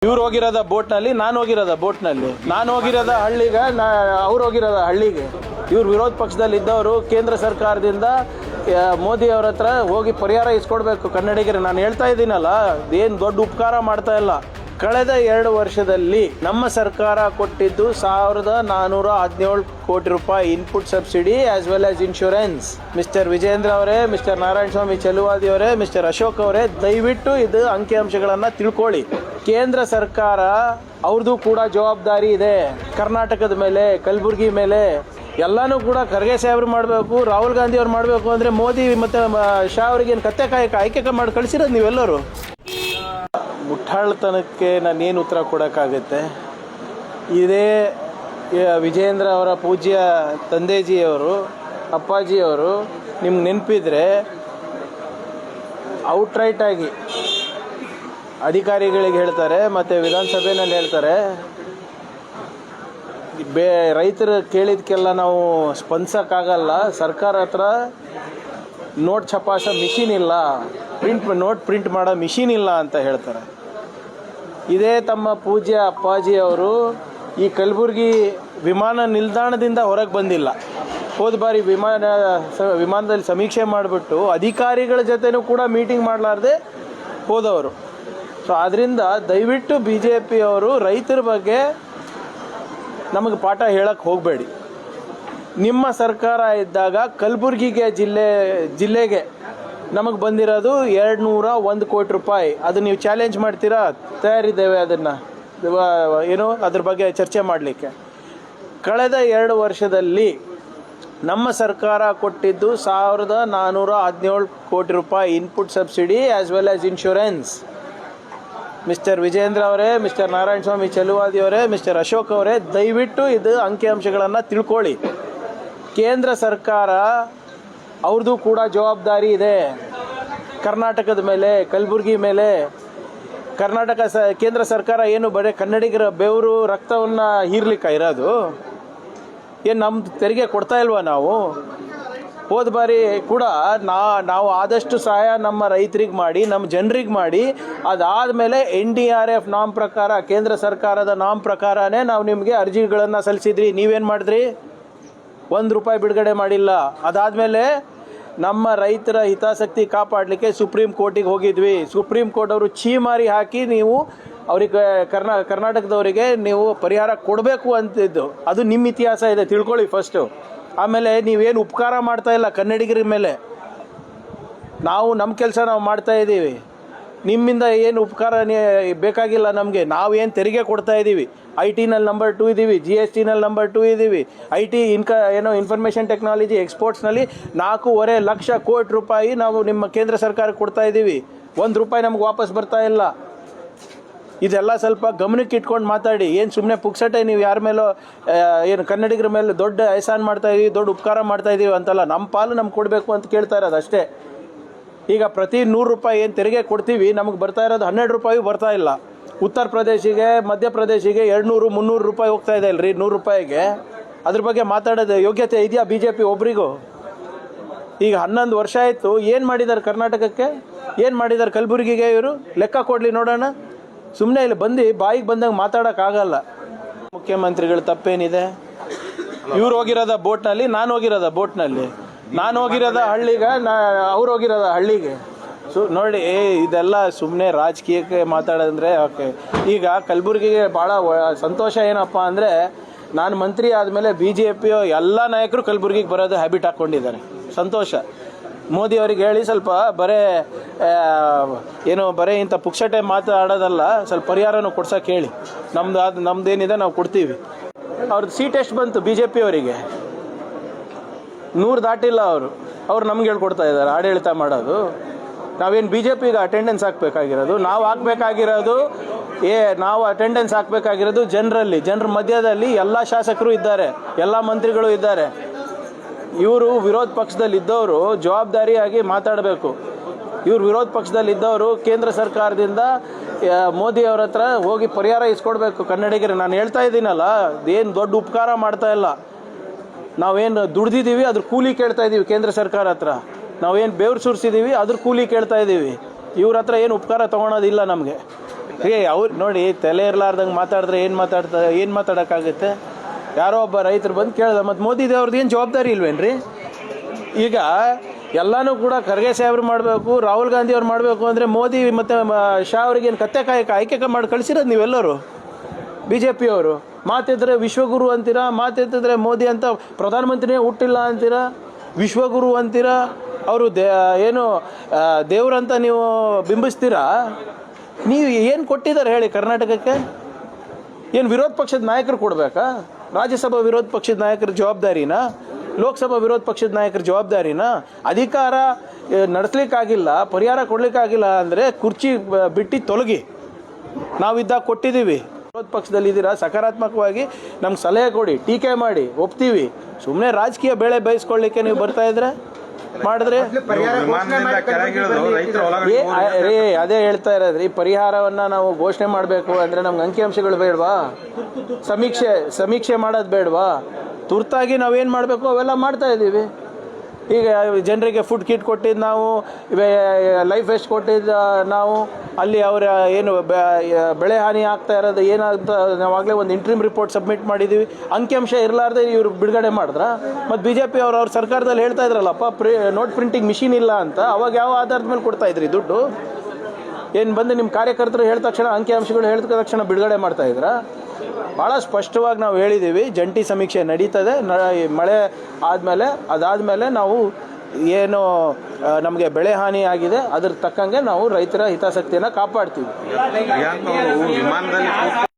ಇವ್ರು ಹೋಗಿರೋದ ಬೋಟ್ನಲ್ಲಿ, ನಾನು ಹೋಗಿರೋದ ಬೋಟ್ನಲ್ಲಿ. ನಾನು ಹೋಗಿರೋದ ಹಳ್ಳಿಗೆ, ಅವ್ರು ಹೋಗಿರೋದ ಹಳ್ಳಿಗೆ. ಇವ್ರು ವಿರೋಧ ಪಕ್ಷದಲ್ಲಿ ಇದ್ದವರು ಕೇಂದ್ರ ಸರ್ಕಾರದಿಂದ ಮೋದಿ ಅವ್ರ ಹತ್ರ ಹೋಗಿ ಪರಿಹಾರ ಇಸ್ಕೊಡ್ಬೇಕು ಕನ್ನಡಿಗರು. ನಾನು ಹೇಳ್ತಾ ಇದ್ದೀನಲ್ಲ, ಏನು ದೊಡ್ಡ ಉಪಕಾರ ಮಾಡ್ತಾ ಇಲ್ಲ. ಕಳೆದ 2 ವರ್ಷದಲ್ಲಿ ನಮ್ಮ ಸರ್ಕಾರ ಕೊಟ್ಟಿದ್ದು 1417 ಕೋಟಿ ರೂಪಾಯಿ input subsidy as well as insurance. Mister Vijendra ಅವರೇ, ಮಿಸ್ಟರ್ ನಾರಾಯಣಸ್ವಾಮಿ ಚೆಲುವಾದಿ ಅವರೇ, ಮಿಸ್ಟರ್ ಅಶೋಕ್ ಅವರೇ, ದಯವಿಟ್ಟು ಇದು ಅಂಕಿಅಂಶಗಳನ್ನು ತಿಳ್ಕೊಳ್ಳಿ. ಕೇಂದ್ರ ಸರ್ಕಾರ ಅವ್ರದ್ದು ಕೂಡ ಜವಾಬ್ದಾರಿ ಇದೆ. ಕರ್ನಾಟಕದ ಮೇಲೆ, ಕಲಬುರಗಿ ಮೇಲೆ ಎಲ್ಲನೂ ಕೂಡ ಖರ್ಗೆ ಸಾಹೇಬ್ರು ಮಾಡಬೇಕು, ರಾಹುಲ್ ಗಾಂಧಿ ಅವ್ರು ಮಾಡಬೇಕು ಅಂದರೆ ಮೋದಿ ಮತ್ತು ಶಾ ಅವ್ರಿಗೇನು ಕತ್ತೆ ಕಾಯಕ ಆಯ್ಕೆ ಮಾಡಿ ಕಳಿಸಿರೋದು ನೀವೆಲ್ಲರೂ. ಮುಟ್ಟಾಳ್ತನಕ್ಕೆ ನಾನೇನು ಉತ್ತರ ಕೊಡೋಕ್ಕಾಗುತ್ತೆ? ಇದೇ ವಿಜೇಂದ್ರ ಅವರ ಪೂಜ್ಯ ತಂದೆಜಿಯವರು, ಅಪ್ಪಾಜಿಯವರು ನಿಮ್ಗೆ ನೆನಪಿದ್ರೆ ಔಟ್ರೈಟಾಗಿ ಅಧಿಕಾರಿಗಳಿಗೆ ಹೇಳ್ತಾರೆ ಮತ್ತು ವಿಧಾನಸಭೆಯಲ್ಲಿ ಹೇಳ್ತಾರೆ, ರೈತರು ಕೇಳಿದಕ್ಕೆಲ್ಲ ನಾವು ಸ್ಪಂದಿಸೋಕ್ಕಾಗಲ್ಲ, ಸರ್ಕಾರ ಹತ್ರ ನೋಟ್ ಛಪಾಯಿಸೋ ಮಿಷಿನ್ ಇಲ್ಲ, ನೋಟ್ ಪ್ರಿಂಟ್ ಮಾಡೋ ಮಿಷಿನ್ ಇಲ್ಲ ಅಂತ ಹೇಳ್ತಾರೆ. ಇದೇ ತಮ್ಮ ಪೂಜ್ಯ ಅಪ್ಪಾಜಿಯವರು ಈ ಕಲಬುರಗಿ ವಿಮಾನ ನಿಲ್ದಾಣದಿಂದ ಹೊರಗೆ ಬಂದಿಲ್ಲ. ಹೋದ ಬಾರಿ ವಿಮಾನದಲ್ಲಿ ಸಮೀಕ್ಷೆ ಮಾಡಿಬಿಟ್ಟು ಅಧಿಕಾರಿಗಳ ಜೊತೆನೂ ಕೂಡ ಮೀಟಿಂಗ್ ಮಾಡಲಾರ್ದೆ ಹೋದವರು. ಸೊ ಆದ್ದರಿಂದ ದಯವಿಟ್ಟು BJP ಅವರು ರೈತರ ಬಗ್ಗೆ ನಮಗೆ ಪಾಠ ಹೇಳಕ್ಕೆ ಹೋಗಬೇಡಿ. ನಿಮ್ಮ ಸರ್ಕಾರ ಇದ್ದಾಗ ಕಲಬುರಗಿಗೆ ಜಿಲ್ಲೆಗೆ ನಮಗೆ ಬಂದಿರೋದು 201 ಕೋಟಿ ರೂಪಾಯಿ. ಅದು ನೀವು ಚಾಲೆಂಜ್ ಮಾಡ್ತೀರಾ? ತಯಾರಿದ್ದೇವೆ ಅದನ್ನು ಏನು ಅದ್ರ ಬಗ್ಗೆ ಚರ್ಚೆ ಮಾಡಲಿಕ್ಕೆ. ಕಳೆದ 2 ವರ್ಷದಲ್ಲಿ ನಮ್ಮ ಸರ್ಕಾರ ಕೊಟ್ಟಿದ್ದು 1417 ಕೋಟಿ ರೂಪಾಯಿ input subsidy as well as insurance. Mister Vijendra ಅವರೇ, ಮಿಸ್ಟರ್ ನಾರಾಯಣಸ್ವಾಮಿ ಚೆಲುವಾದಿ ಅವರೇ, ಮಿಸ್ಟರ್ ಅಶೋಕ್ ಅವರೇ, ದಯವಿಟ್ಟು ಇದು ಅಂಕಿಅಂಶಗಳನ್ನು ತಿಳ್ಕೊಳ್ಳಿ. ಕೇಂದ್ರ ಸರ್ಕಾರ ಅವ್ರದ್ದು ಕೂಡ ಜವಾಬ್ದಾರಿ ಇದೆ. ಕರ್ನಾಟಕದ ಮೇಲೆ, ಕಲಬುರಗಿ ಮೇಲೆ ಕೇಂದ್ರ ಸರ್ಕಾರ ಏನು ಬರೀ ಕನ್ನಡಿಗರ ಬೆವರು ರಕ್ತವನ್ನು ಹೀರ್ಲಿಕ್ಕೆ ಇರೋದು? ಏನು ನಮ್ಮ ತೆರಿಗೆ ಕೊಡ್ತಾ ಇಲ್ವಾ ನಾವು? ಹೋದ ಬಾರಿ ಕೂಡ ನಾವು ಆದಷ್ಟು ಸಹಾಯ ನಮ್ಮ ರೈತರಿಗೆ ಮಾಡಿ, ನಮ್ಮ ಜನರಿಗೆ ಮಾಡಿ, ಅದಾದಮೇಲೆ NDRF ನಾಮ್ ಪ್ರಕಾರ, ಕೇಂದ್ರ ಸರ್ಕಾರದ ನಾಮ್ ಪ್ರಕಾರನೇ ನಾವು ನಿಮಗೆ ಅರ್ಜಿಗಳನ್ನು ಸಲ್ಲಿಸಿದ್ರಿ. ನೀವೇನು ಮಾಡಿದ್ರಿ? 1 ರೂಪಾಯಿ ಬಿಡುಗಡೆ ಮಾಡಿಲ್ಲ. ಅದಾದಮೇಲೆ ನಮ್ಮ ರೈತರ ಹಿತಾಸಕ್ತಿ ಕಾಪಾಡಲಿಕ್ಕೆ ಸುಪ್ರೀಂ ಕೋರ್ಟಿಗೆ ಹೋಗಿದ್ವಿ. ಸುಪ್ರೀಂ ಕೋರ್ಟ್ ಅವರು ಛೀಮಾರಿ ಹಾಕಿ ನೀವು ಅವರಿಗೆ ಕರ್ನಾಟಕದವರಿಗೆ ನೀವು ಪರಿಹಾರ ಕೊಡಬೇಕು ಅಂತಿದ್ದು. ಅದು ನಿಮ್ಮ ಇತಿಹಾಸ ಇದೆ, ತಿಳ್ಕೊಳ್ಳಿ ಫಸ್ಟು. ಆಮೇಲೆ ನೀವೇನು ಉಪಕಾರ ಮಾಡ್ತಾ ಇಲ್ಲ ಕನ್ನಡಿಗರ ಮೇಲೆ. ನಾವು ನಮ್ಮ ಕೆಲಸ ನಾವು ಮಾಡ್ತಾ ಇದ್ದೀವಿ. ನಿಮ್ಮಿಂದ ಏನು ಉಪಕಾರ ಬೇಕಾಗಿಲ್ಲ ನಮಗೆ. ನಾವೇನು ತೆರಿಗೆ ಕೊಡ್ತಾ ಇದ್ದೀವಿ. IT-ನಲ್ಲಿ ನಂಬರ್ 2 ಇದ್ದೀವಿ, GST-ನಲ್ಲಿ ನಂಬರ್ 2 ಇದ್ದೀವಿ. ಇನ್ಫಾರ್ಮೇಷನ್ ಟೆಕ್ನಾಲಜಿ ಎಕ್ಸ್ಪೋರ್ಟ್ಸ್ನಲ್ಲಿ 4.5 ಲಕ್ಷ ಕೋಟಿ ರೂಪಾಯಿ ನಾವು ನಿಮ್ಮ ಕೇಂದ್ರ ಸರ್ಕಾರಕ್ಕೆ ಕೊಡ್ತಾ ಇದ್ದೀವಿ. 1 ರೂಪಾಯಿ ನಮ್ಗೆ ವಾಪಸ್ ಬರ್ತಾ ಇಲ್ಲ. ಇದೆಲ್ಲ ಸ್ವಲ್ಪ ಗಮನಕ್ಕೆ ಇಟ್ಕೊಂಡು ಮಾತಾಡಿ. ಏನು ಸುಮ್ಮನೆ ಪುಕ್ಸಟೆ ನೀವು ಯಾರ ಮೇಲೋ ಏನು ಕನ್ನಡಿಗರ ಮೇಲೆ ದೊಡ್ಡ ಎಹಸಾನ್ ಮಾಡ್ತಾಯಿದ್ದೀವಿ, ದೊಡ್ಡ ಉಪಕಾರ ಮಾಡ್ತಾಯಿದ್ದೀವಿ ಅಂತಲ್ಲ. ನಮ್ಮ ಪಾಲು ನಮ್ಗೆ ಕೊಡಬೇಕು ಅಂತ ಕೇಳ್ತಾ ಇರೋದು ಅಷ್ಟೇ. ಈಗ ಪ್ರತಿ 100 ರೂಪಾಯಿ ಏನು ತೆರಿಗೆ ಕೊಡ್ತೀವಿ, ನಮಗೆ ಬರ್ತಾ ಇರೋದು 12 ರೂಪಾಯಿ ಬರ್ತಾ ಇಲ್ಲ. ಉತ್ತರ ಪ್ರದೇಶಿಗೆ, ಮಧ್ಯಪ್ರದೇಶಿಗೆ 200-300 ರೂಪಾಯಿ ಹೋಗ್ತಾ ಇದೆ ಅಲ್ರಿ 100 ರೂಪಾಯಿಗೆ. ಅದ್ರ ಬಗ್ಗೆ ಮಾತಾಡೋದು ಯೋಗ್ಯತೆ ಇದೆಯಾ BJP ಒಬ್ರಿಗೂ? ಈಗ 11 ವರ್ಷ ಆಯಿತು. ಏನು ಮಾಡಿದ್ದಾರೆ ಕರ್ನಾಟಕಕ್ಕೆ? ಏನು ಮಾಡಿದ್ದಾರೆ ಕಲಬುರಗಿಗೆ? ಇವರು ಲೆಕ್ಕ ಕೊಡಲಿ ನೋಡೋಣ. ಸುಮ್ಮನೆ ಇಲ್ಲಿ ಬಂದು ಬಾಯಿಗೆ ಬಂದಂಗೆ ಮಾತಾಡೋಕ್ಕಾಗಲ್ಲ. ಮುಖ್ಯಮಂತ್ರಿಗಳು ತಪ್ಪೇನಿದೆ? ಇವ್ರು ಹೋಗಿರೋದ ಬೋಟ್ನಲ್ಲಿ, ನಾನು ಹೋಗಿರೋದ ಬೋಟ್ನಲ್ಲಿ. ನಾನು ಹೋಗಿರೋದ ಹಳ್ಳಿಗೆ, ಅವ್ರು ಹೋಗಿರೋದ ಹಳ್ಳಿಗೆ. ನೋಡಿ, ಇದೆಲ್ಲ ಸುಮ್ಮನೆ ರಾಜಕೀಯಕ್ಕೆ ಮಾತಾಡೋದಂದರೆ ಓಕೆ. ಈಗ ಕಲಬುರಗಿಗೆ ಭಾಳ ಸಂತೋಷ ಏನಪ್ಪ ಅಂದರೆ, ನಾನು ಮಂತ್ರಿ ಆದಮೇಲೆ BJP ಎಲ್ಲ ನಾಯಕರು ಕಲಬುರಗಿಗೆ ಬರೋದು ಹ್ಯಾಬಿಟ್ ಹಾಕ್ಕೊಂಡಿದ್ದಾರೆ. ಸಂತೋಷ. ಮೋದಿ ಅವ್ರಿಗೆ ಹೇಳಿ ಸ್ವಲ್ಪ ಬರೀ ಇಂಥ ಪುಕ್ಸಟೆ ಮಾತಾಡೋದಲ್ಲ, ಸ್ವಲ್ಪ ಪರಿಹಾರನೂ ಕೊಡ್ಸೋಕೆ ಹೇಳಿ. ನಮ್ದೇನಿದೆ ನಾವು ಕೊಡ್ತೀವಿ. ಅವ್ರದ್ದು ಸೀಟ್ ಎಷ್ಟು ಬಂತು BJP ಅವರಿಗೆ? 100 ದಾಟಿಲ್ಲ. ಅವ್ರು ನಮ್ಗೆ ಹೇಳ್ಕೊಡ್ತಾ ಇದ್ದಾರೆ ಆಡಳಿತ ಮಾಡೋದು. ನಾವೇನು BJPಗೆ ಅಟೆಂಡೆನ್ಸ್ ಹಾಕಬೇಕಾಗಿರೋದು? ನಾವು ಅಟೆಂಡೆನ್ಸ್ ಹಾಕಬೇಕಾಗಿರೋದು ಜನರ ಮಧ್ಯದಲ್ಲಿ. ಎಲ್ಲ ಶಾಸಕರು ಇದ್ದಾರೆ, ಎಲ್ಲ ಮಂತ್ರಿಗಳು ಇದ್ದಾರೆ. ಇವರು ವಿರೋಧ ಪಕ್ಷದಲ್ಲಿ ಇದ್ದವರು ಜವಾಬ್ದಾರಿಯಾಗಿ ಮಾತಾಡಬೇಕು. ಇವರು ವಿರೋಧ ಪಕ್ಷದಲ್ಲಿ ಇದ್ದವರು ಕೇಂದ್ರ ಸರ್ಕಾರದಿಂದ ಮೋದಿ ಅವ್ರ ಹತ್ರ ಹೋಗಿ ಪರಿಹಾರ ಇಸ್ಕೊಡ್ಬೇಕು ಕನ್ನಡಿಗರು. ನಾನು ಹೇಳ್ತಾ ಇದ್ದೀನಲ್ಲ, ಏನು ದೊಡ್ಡ ಉಪಕಾರ ಮಾಡ್ತಾ ಇಲ್ಲ. ನಾವೇನು ದುಡ್ದಿದ್ದೀವಿ ಅದ್ರ ಕೂಲಿ ಕೇಳ್ತಾ ಇದ್ದೀವಿ ಕೇಂದ್ರ ಸರ್ಕಾರ ಹತ್ರ. ನಾವೇನು ಬೆವರು ಸುರಿಸಿದ್ದೀವಿ ಅದ್ರ ಕೂಲಿ ಕೇಳ್ತಾ ಇದ್ದೀವಿ. ಇವ್ರ ಹತ್ರ ಏನು ಉಪಕಾರ ತೊಗೊಳೋದಿಲ್ಲ ನಮಗೆ. ಅವ್ರು ನೋಡಿ, ತಲೆ ಇರಲಾರ್ದಂಗೆ ಮಾತಾಡಿದ್ರೆ ಏನು ಮಾತಾಡೋಕ್ಕಾಗುತ್ತೆ? ಯಾರೋ ಒಬ್ಬ ರೈತರು ಬಂದು ಕೇಳ್ದ, ಮತ್ತು ಮೋದಿ ಅವ್ರದ್ದು ಏನು ಜವಾಬ್ದಾರಿ ಇಲ್ವೇನ್ರಿ? ಈಗ ಎಲ್ಲನೂ ಕೂಡ ಖರ್ಗೆ ಸಾಹೇಬ್ರು ಮಾಡಬೇಕು, ರಾಹುಲ್ ಗಾಂಧಿ ಅವ್ರು ಮಾಡಬೇಕು ಅಂದರೆ ಮೋದಿ ಮತ್ತು ಶಾ ಅವ್ರಿಗೇನು ಕತ್ತೆ ಕಾಯಕ್ಕೆ ಆಯ್ಕೆ ಮಾಡಿ ಕಳಿಸಿರೋದು ನೀವೆಲ್ಲರೂ ಬಿ ಜೆ ಪಿಯವರು. ಮಾತಿದ್ರೆ ವಿಶ್ವಗುರು ಅಂತೀರಾ, ಮಾತಿದ್ರೆ ಮೋದಿ ಅಂತ ಪ್ರಧಾನಮಂತ್ರಿನೇ ಹುಟ್ಟಿಲ್ಲ ಅಂತೀರಾ, ವಿಶ್ವಗುರು ಅಂತೀರಾ, ಅವರು ಏನು ದೇವ್ರಂತ ನೀವು ಬಿಂಬಿಸ್ತೀರಾ. ನೀವು ಏನು ಕೊಟ್ಟಿದ್ದಾರೆ ಹೇಳಿ ಕರ್ನಾಟಕಕ್ಕೆ? ಏನು ವಿರೋಧ ಪಕ್ಷದ ನಾಯಕರು ಕೊಡಬೇಕಾ? ರಾಜ್ಯಸಭಾ ವಿರೋಧ ಪಕ್ಷದ ನಾಯಕರ ಜವಾಬ್ದಾರಿನಾ? ಲೋಕಸಭಾ ವಿರೋಧ ಪಕ್ಷದ ನಾಯಕರ ಜವಾಬ್ದಾರಿನಾ? ಅಧಿಕಾರ ನಡೆಸಲಿಕ್ಕಾಗಿಲ್ಲ, ಪರಿಹಾರ ಕೊಡಲಿಕ್ಕಾಗಿಲ್ಲ ಅಂದರೆ ಕುರ್ಚಿ ಬಿಟ್ಟು ತೊಲಗಿ. ನಾವಿದ್ದಾಗ ಕೊಟ್ಟಿದ್ದೀವಿ. ವಿರೋಧ ಪಕ್ಷದಲ್ಲಿದ್ದೀರಾ, ಸಕಾರಾತ್ಮಕವಾಗಿ ನಮ್ಗೆ ಸಲಹೆ ಕೊಡಿ, ಟೀಕೆ ಮಾಡಿ, ಒಪ್ತೀವಿ. ಸುಮ್ಮನೆ ರಾಜಕೀಯ ಬೇಳೆ ಬೇಯಿಸ್ಕೊಳ್ಳಿಕ್ಕೆ ನೀವು ಬರ್ತಾ ಇದ್ರೆ ಮಾಡಿದ್ರೆ ಅದೇ ಹೇಳ್ತಾ ಇರೋದ್ರಿ. ಪರಿಹಾರವನ್ನು ನಾವು ಘೋಷಣೆ ಮಾಡಬೇಕು ಅಂದರೆ ನಮ್ಗೆ ಅಂಕಿಅಂಶಗಳು ಬೇಡವಾ? ಸಮೀಕ್ಷೆ ಮಾಡೋದು ಬೇಡವಾ? ತುರ್ತಾಗಿ ನಾವೇನು ಮಾಡಬೇಕು ಅವೆಲ್ಲ ಮಾಡ್ತಾ ಇದ್ದೀವಿ. ಈಗ ಜನರಿಗೆ ಫುಡ್ ಕಿಟ್ ಕೊಟ್ಟಿದ್ದು ನಾವು, ಲೈಫ್ ವೆಸ್ಟ್ ಕೊಟ್ಟಿದ್ದು ನಾವು, ಅಲ್ಲಿ ಅವರ ಏನು ಬೆಳೆ ಹಾನಿ ಆಗ್ತಾ ಇರೋದು ಏನಾಗ್ತ ನಾವಾಗಲೇ ಒಂದು ಇಂಟ್ರೀಮ್ ರಿಪೋರ್ಟ್ ಸಬ್ಮಿಟ್ ಮಾಡಿದ್ದೀವಿ. ಅಂಕಿಅಂಶ ಇರಲಾರ್ದೆ ಇವರು ಬಿಡುಗಡೆ ಮಾಡಿದ್ರ? ಮತ್ತು ಬಿ ಜೆ ಪಿ ಅವ್ರ ಸರ್ಕಾರದಲ್ಲಿ ಹೇಳ್ತಾ ಇದ್ರಲ್ಲಪ್ಪ, ನೋಟ್ ಪ್ರಿಂಟಿಂಗ್ ಮಿಷಿನ್ ಇಲ್ಲ ಅಂತ. ಅವಾಗ ಯಾವ ಆಧಾರದ ಮೇಲೆ ಕೊಡ್ತಾ ಇದ್ರಿ ದುಡ್ಡು? ಏನು ಬಂದು ನಿಮ್ಮ ಕಾರ್ಯಕರ್ತರು ಹೇಳಿದ ತಕ್ಷಣ, ಅಂಕಿಅಂಶಗಳು ಹೇಳಿದ ತಕ್ಷಣ ಬಿಡುಗಡೆ ಮಾಡ್ತಾ ಇದ್ರ? ಭಾಳ ಸ್ಪಷ್ಟವಾಗಿ ನಾವು ಹೇಳಿದ್ದೀವಿ, ಜಂಟಿ ಸಮೀಕ್ಷೆ ನಡೀತದೆ. ಮಳೆ ಅದಾದಮೇಲೆ ನಾವು ಏನು ನಮಗೆ ಬೆಳೆ ಹಾನಿ ಆಗಿದೆ ಅದ್ರ ತಕ್ಕಂಗೆ ನಾವು ರೈತರ ಹಿತಾಸಕ್ತಿಯನ್ನು ಕಾಪಾಡ್ತೀವಿ.